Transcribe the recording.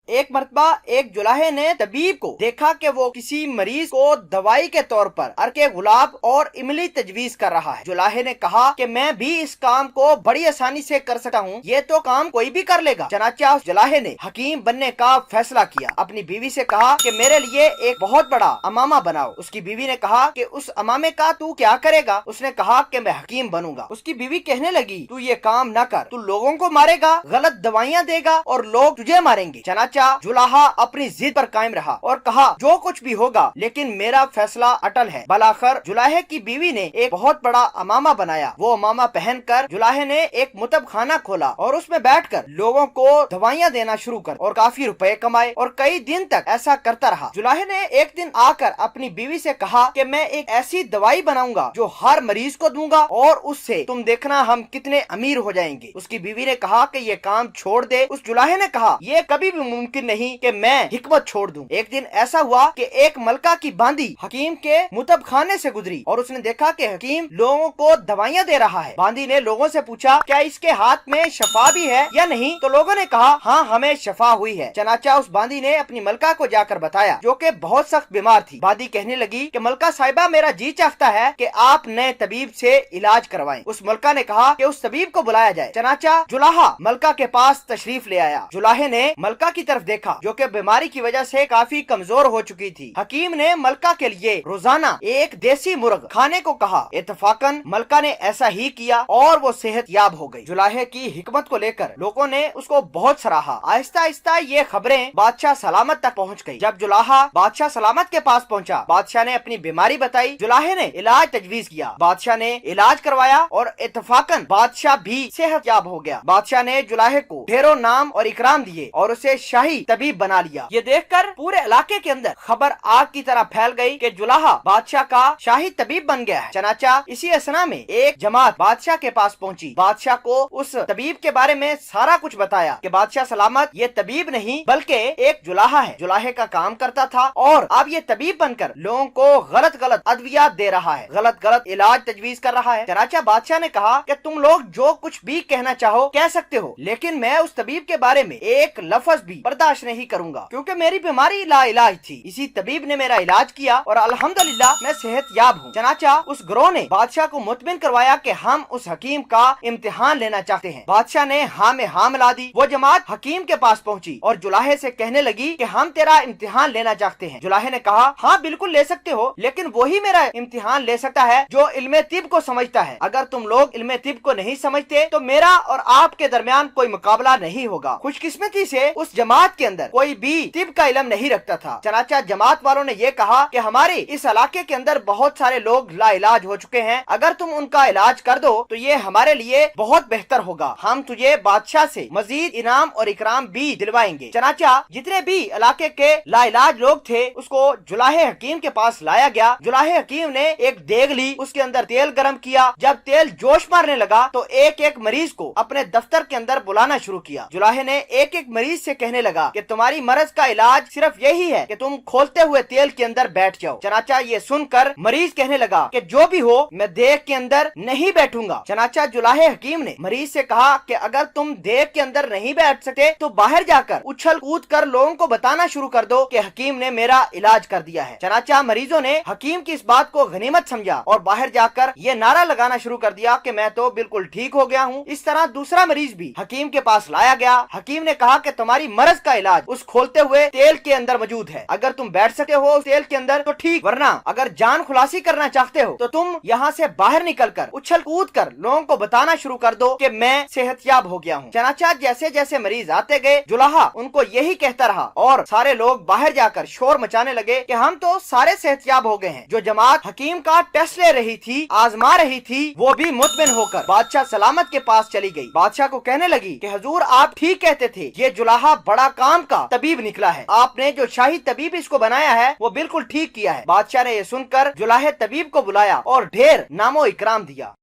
ایک مرتبہ ایک جلاہے نے طبیب کو دیکھا کہ وہ کسی مریض کو دوائی کے طور پر عرق گلاب اور املی تجویز کر رہا ہے۔ جلاہے نے کہا کہ میں بھی اس کام کو بڑی آسانی سے کر سکتا ہوں، یہ تو کام کوئی بھی کر لے گا۔ چنانچہ اس جلاہے نے حکیم بننے کا فیصلہ کیا۔ اپنی بیوی سے کہا کہ میرے لیے ایک بہت بڑا امامہ بناؤ۔ اس کی بیوی نے کہا کہ اس امامے کا تو کیا کرے گا؟ اس نے کہا کہ میں حکیم بنوں گا۔ اس کی بیوی کہنے لگی تو یہ کام نہ کر، تو لوگوں کو مارے گا، غلط دوائیاں دے گا اور لوگ تجھے ماریں گے۔ چنانچہ جلاہا اپنی ضد پر قائم رہا اور کہا جو کچھ بھی ہوگا لیکن میرا فیصلہ اٹل ہے۔ بالآخر جلاہے کی بیوی نے ایک بہت بڑا امامہ بنایا۔ وہ امامہ پہن کر جلاہے نے ایک مطب خانہ کھولا اور اس میں بیٹھ کر لوگوں کو دوائیاں دینا شروع کر اور کافی روپے کمائے اور کئی دن تک ایسا کرتا رہا۔ جلاہے نے ایک دن آ کر اپنی بیوی سے کہا کہ میں ایک ایسی دوائی بناؤں گا جو ہر مریض کو دوں گا اور اس سے تم دیکھنا ہم کتنے امیر ہو جائیں گے۔ اس کی بیوی نے کہا کہ یہ کام چھوڑ دے۔ اس جلاہے نے کہا یہ کبھی بھی ممکن نہیں کہ میں حکمت چھوڑ دوں۔ ایک دن ایسا ہوا کہ ایک ملکہ کی باندی حکیم کے مطب خانے سے گزری اور اس نے دیکھا کہ حکیم لوگوں کو دوائیاں دے رہا ہے۔ باندی نے لوگوں سے پوچھا کیا اس کے ہاتھ میں شفا بھی ہے یا نہیں؟ تو لوگوں نے کہا ہاں ہمیں شفا ہوئی ہے۔ چنانچہ اس باندی نے اپنی ملکہ کو جا کر بتایا جو کہ بہت سخت بیمار تھی۔ باندی کہنے لگی کہ ملکہ صاحبہ میرا جی چاہتا ہے کہ آپ نئے طبیب سے علاج کروائیں۔ اس ملکہ نے کہا کہ اس طبیب کو بلایا جائے۔ چنانچہ جلاہا ملکہ کے پاس تشریف لے آیا۔ جلاہے نے ملکہ کی طرف دیکھا جو کہ بیماری کی وجہ سے کافی کمزور ہو چکی تھی۔ حکیم نے ملکہ کے لیے روزانہ ایک دیسی مرغ کھانے کو کہا۔ اتفاقاً ملکہ نے ایسا ہی کیا اور وہ صحت یاب ہو گئی۔ جلاہے کی حکمت کو لے کر لوگوں نے اس کو بہت سراہا۔ آہستہ آہستہ یہ خبریں بادشاہ سلامت تک پہنچ گئی۔ جب جلاہا بادشاہ سلامت کے پاس پہنچا، بادشاہ نے اپنی بیماری بتائی۔ جلاہے نے علاج تجویز کیا۔ بادشاہ نے علاج کروایا اور اتفاقاً بادشاہ بھی صحت یاب ہو گیا۔ بادشاہ نے جلاہے کو ڈھیروں نام اور اکرام دیے اور اسے شاہی طبیب بنا لیا۔ یہ دیکھ کر پورے علاقے کے اندر خبر آگ کی طرح پھیل گئی کہ جلاہا بادشاہ کا شاہی طبیب بن گیا ہے۔ چنانچہ اسی اثنا میں ایک جماعت بادشاہ کے پاس پہنچی۔ بادشاہ کو اس طبیب کے بارے میں سارا کچھ بتایا کہ بادشاہ سلامت یہ طبیب نہیں بلکہ ایک جلاہا ہے، جلاہے کا کام کرتا تھا اور اب یہ طبیب بن کر لوگوں کو غلط غلط ادویات دے رہا ہے، غلط غلط علاج تجویز کر رہا ہے۔ چنانچہ بادشاہ نے کہا کہ تم لوگ جو کچھ بھی کہنا چاہو کہہ سکتے ہو، لیکن میں اس طبیب کے بارے میں ایک لفظ بھی برداشت نہیں کروں گا کیونکہ میری بیماری لا علاج تھی۔ اسی طبیب نے میرا علاج کیا اور الحمدللہ میں صحت یاب ہوں۔ چنانچہ اس گروہ نے بادشاہ کو مطمئن کروایا کہ ہم اس حکیم کا امتحان لینا چاہتے ہیں۔ بادشاہ نے ہاں میں ہاں ملا دی۔ وہ جماعت حکیم کے پاس پہنچی اور جلاہے سے کہنے لگی کہ ہم تیرا امتحان لینا چاہتے ہیں۔ جلاہے نے کہا ہاں بالکل لے سکتے ہو، لیکن وہی میرا امتحان لے سکتا ہے جو علم طب کو سمجھتا ہے۔ اگر تم لوگ علم طب کو نہیں سمجھتے تو میرا اور آپ کے درمیان کوئی مقابلہ نہیں ہوگا۔ خوش قسمتی سے اس جماعت کے اندر کوئی بھی طب کا علم نہیں رکھتا تھا۔ چنانچہ جماعت والوں نے یہ کہا کہ ہمارے اس علاقے کے اندر بہت سارے لوگ لا علاج ہو چکے ہیں، اگر تم ان کا علاج کر دو تو یہ ہمارے لیے بہت بہتر ہوگا، ہم تجھے بادشاہ سے مزید انعام اور اکرام بھی دلوائیں گے۔ چنانچہ جتنے بھی علاقے کے لا علاج لوگ تھے اس کو جلاہے حکیم کے پاس لایا گیا۔ جلاہے حکیم نے ایک دیگ لی، اس کے اندر تیل گرم کیا۔ جب تیل جوش مارنے لگا تو ایک ایک مریض کو اپنے دفتر کے اندر بلانا شروع کیا۔ جلاہے نے ایک ایک مریض سے کہنے لگا کہ تمہاری مرض کا علاج صرف یہی ہے کہ تم کھولتے ہوئے تیل کے اندر بیٹھ جاؤ۔ چنانچہ یہ سن کر مریض کہنے لگا کہ جو بھی ہو میں دیگ کے اندر نہیں بیٹھوں گا۔ چنانچہ جلاہے حکیم نے مریض سے کہا کہ اگر تم دیگ کے اندر نہیں بیٹھ سکتے تو باہر جا کر اچھل کود کر لوگوں کو بتانا شروع کر دو کہ حکیم نے میرا علاج کر دیا ہے۔ چنانچہ مریضوں نے حکیم کی اس بات کو غنیمت سمجھا اور باہر جا کر یہ نعرہ لگانا شروع کر دیا کہ میں تو بالکل ٹھیک ہو گیا ہوں۔ اس طرح دوسرا مریض بھی حکیم کے پاس لایا گیا۔ حکیم نے کہا کہ تمہاری مرض کا علاج اس کھولتے ہوئے تیل کے اندر موجود ہے، اگر تم بیٹھ سکتے ہو اس تیل کے اندر تو ٹھیک، ورنہ اگر جان خلاصی کرنا چاہتے ہو تو تم یہاں سے باہر نکل کر اچھل کود کر لوگوں کو بتانا شروع کر دو کہ میں صحت یاب ہو گیا ہوں۔ چنانچہ جیسے جیسے مریض آتے گئے جلاہا ان کو یہی کہتا رہا اور سارے لوگ باہر جا کر شور مچانے لگے کہ ہم تو سارے صحت یاب ہو گئے ہیں۔ جو جماعت حکیم کا ٹیسٹ لے رہی تھی، آزما رہی تھی، وہ بھی مطمئن ہو کر بادشاہ سلامت کے پاس چلی گئی۔ بادشاہ کو کہنے لگی کہ حضور آپ ٹھیک کہتے تھے، یہ جلاہا بڑا کام کا طبیب نکلا ہے، آپ نے جو شاہی طبیب اس کو بنایا ہے وہ بالکل ٹھیک کیا ہے۔ بادشاہ نے یہ سن کر جلاہے طبیب کو بلایا اور ڈھیر نام و اکرام دیا۔